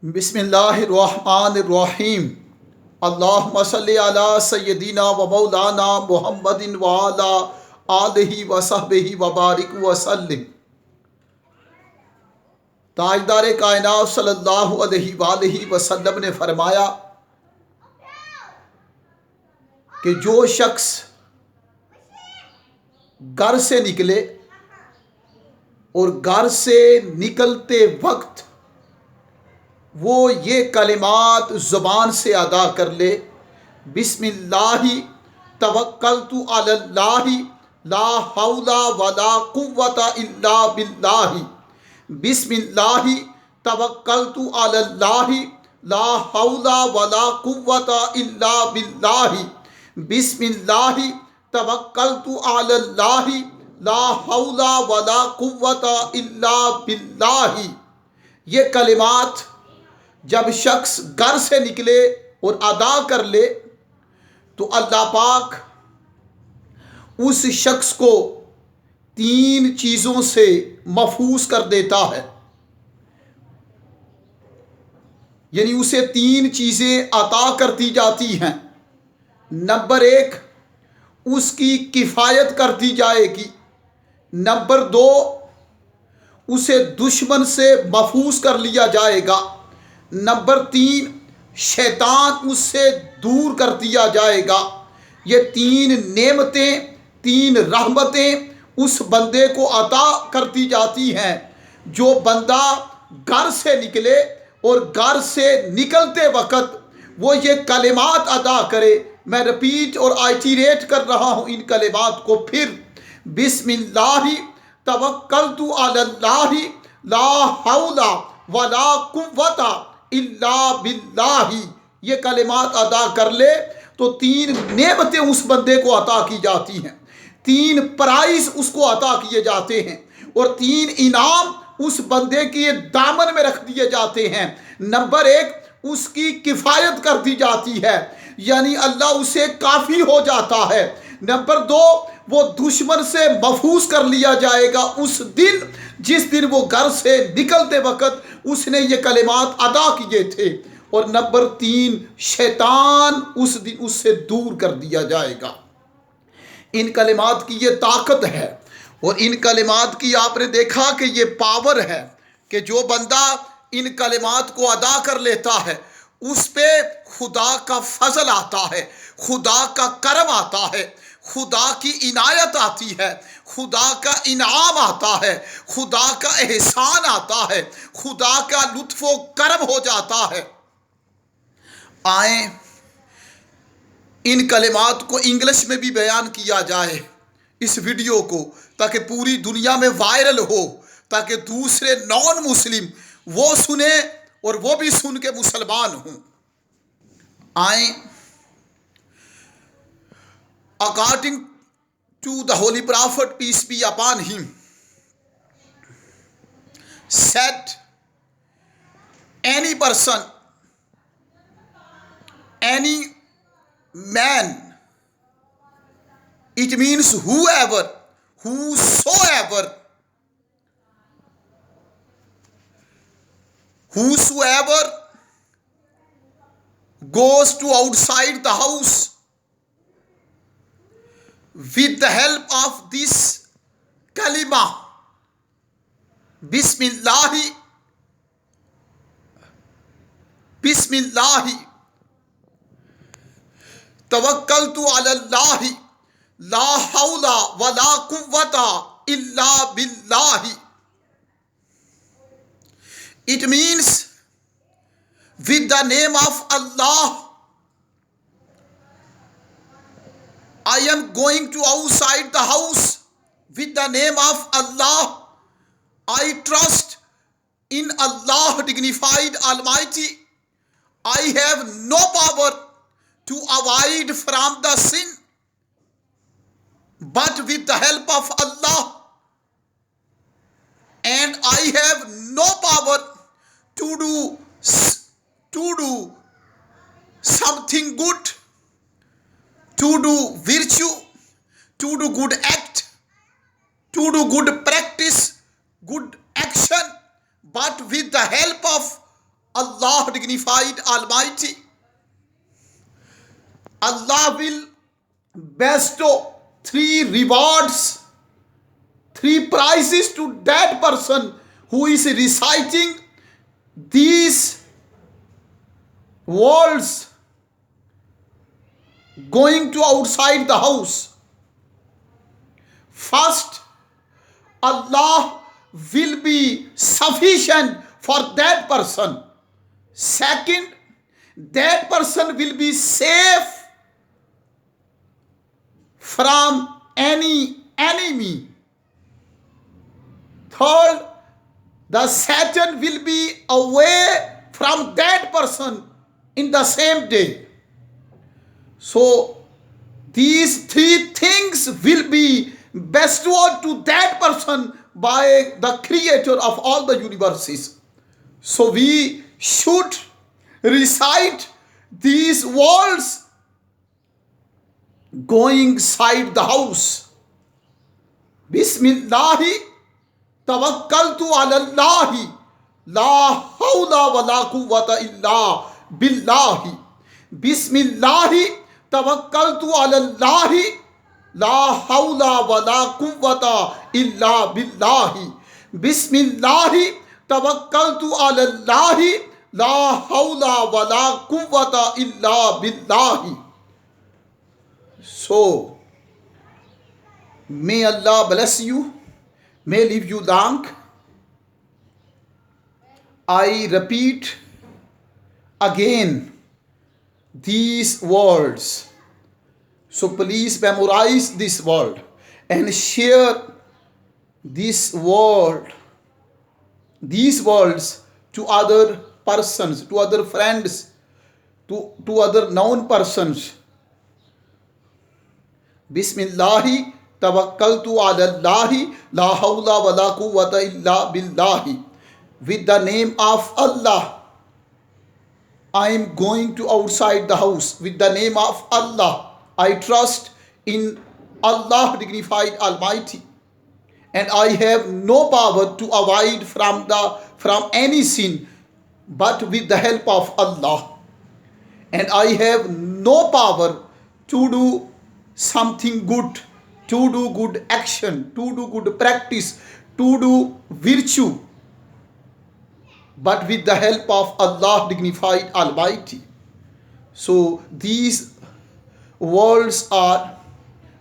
بسم اللہ الرحمن الرحیم۔ اللہم صلی علی سیدنا و مولانا محمد وعلی آلہ و صحبہ وبارک وسلم۔ تاجدار کائنات صلی اللہ علیہ وآلہ وسلم نے فرمایا کہ جو شخص گھر سے نکلے اور گھر سے نکلتے وقت وہ یہ کلمات زبان سے ادا کر لے، بسم اللہ توکلت علی اللہ لا حول ولا قوت الا باللہ، بسم اللہ توکلت علی اللہ لا حول ولا قوت الا باللہ، بسم اللہ توکلت علی اللہ لا حول ولا قوت الا باللہ۔ یہ کلمات جب شخص گھر سے نکلے اور ادا کر لے تو اللہ پاک اس شخص کو 3 چیزوں سے محفوظ کر دیتا ہے، یعنی اسے 3 چیزیں عطا کر دی جاتی ہیں۔ نمبر 1، اس کی کفایت کر دی جائے گی۔ نمبر 2، اسے دشمن سے محفوظ کر لیا جائے گا۔ نمبر 3، شیطان اس سے دور کر دیا جائے گا۔ یہ 3 نعمتیں، 3 رحمتیں اس بندے کو عطا کر دی جاتی ہیں جو بندہ گھر سے نکلے اور گھر سے نکلتے وقت وہ یہ کلمات ادا کرے۔ میں رپیٹ اور آئٹریٹ کر رہا ہوں ان کلمات کو پھر، بسم اللہ توکلت علی اللہ لا حول ولا قوت الا باللہ۔ یہ کلمات ادا کر لے تو 3 نعمتیں اس بندے کو عطا کی جاتی ہیں، 3 پرائز اس کو عطا کیے جاتے ہیں اور 3 انعام اس بندے کے دامن میں رکھ دیے جاتے ہیں۔ نمبر 1، اس کی کفایت کر دی جاتی ہے، یعنی اللہ اسے کافی ہو جاتا ہے۔ نمبر 2، وہ دشمن سے محفوظ کر لیا جائے گا اس دن جس دن وہ گھر سے نکلتے وقت اس نے یہ کلمات ادا کیے تھے۔ اور نمبر 3، شیطان اس دن اس سے دور کر دیا جائے گا۔ ان کلمات کی یہ طاقت ہے اور ان کلمات کی آپ نے دیکھا کہ یہ پاور ہے کہ جو بندہ ان کلمات کو ادا کر لیتا ہے اس پہ خدا کا فضل آتا ہے، خدا کا کرم آتا ہے، خدا کی عنایت آتی ہے، خدا کا انعام آتا ہے، خدا کا احسان آتا ہے، خدا کا لطف و کرم ہو جاتا ہے۔ آئیں ان کلمات کو انگلش میں بھی بیان کیا جائے اس ویڈیو کو، تاکہ پوری دنیا میں وائرل ہو، تاکہ دوسرے نان مسلم وہ سنیں اور وہ بھی سن کے مسلمان ہوں۔ آئیں، according to the holy prophet peace be upon him said, any person, any man, it means whoever, whosoever goes to outside the house with the help of this kalima, Bismillah, tawakkaltu ala Allah la hawla wa la quwwata illa billah. It means with the name of Allah I am going to outside the house. With the name of Allah I trust in Allah dignified Almighty. I have no power to avoid from the sin, but with the help of Allah, and I have no power to do something good, to do virtue, to do good act, to do good practice, good action, but with the help of Allah dignified Almighty, Allah will bestow 3 rewards, 3 prizes to that person who is reciting these words going to outside the house. First, Allah will be sufficient for that person. Second, that person will be safe from any enemy. Third, the Satan will be away from that person in the same day. So these 3 things will be bestowed to that person by the creator of all the universes. So we should recite these words going inside the house. Bismillahi tawakkaltu ala Allahi la hawla wa la quwwata illa billahi. Bismillahi tawakkaltu ala Allahi la hawla wa la quwwata illa billahi. Bismillahi tawakkaltu ala Allahi la hawla wa la quwwata illa billahi. So, may Allah bless you, may live you long. I repeat again these words. So please memorize this word and share this word, these words to other persons, to other friends, to other known persons. Bismillahi tawakkaltu ala Allahi la hawla wa la quwwata illa billahi. With the name of Allah, I am going to outside the house. With the name of Allah, I trust in Allah dignified Almighty, and I have no power to avoid from any sin but with the help of Allah. And I have no power to do something good, to do good action, to do good practice, to do virtue, but with the help of Allah dignified Almighty. So these words are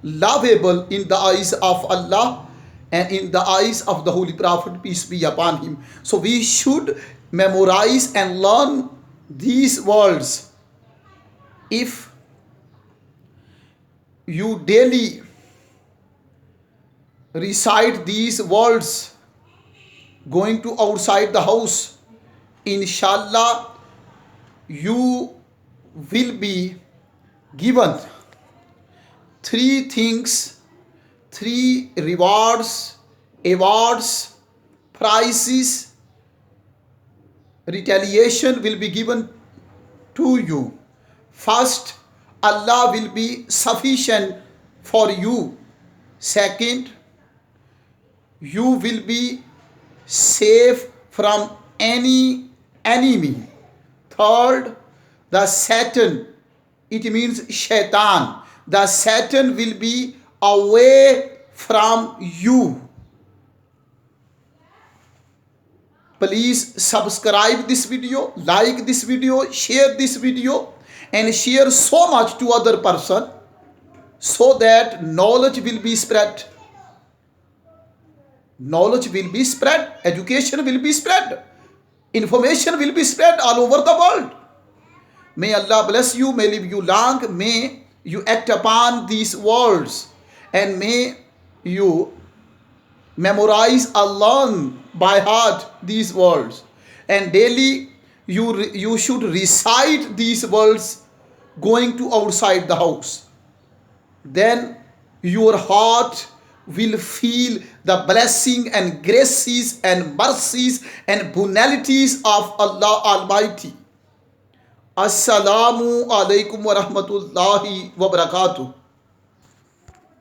lovable in the eyes of Allah and in the eyes of the Holy Prophet, peace be upon him. So we should memorize and learn these words. If you daily recite these words going to outside the house, inshallah you will be given 3 things, 3 rewards, awards, prizes, retaliation will be given to you. First, Allah will be sufficient for you. Second, you will be safe from any enemy. Third, the Satan, it means shaitan, the Satan will be away from you. Please subscribe this video, like this video, share this video, and share so much to other person, so that knowledge will be spread. Knowledge will be spread, education will be spread, information will be spread all over the world. May Allah bless you, may live you long, may you act upon these words, and may you memorize or learn by heart these words, and daily you should recite these words going to outside the house. Then your heart will feel the blessing and graces and mercies and bounties of Allah Almighty. Assalamu alaikum wa rahmatullahi wa barakatuh.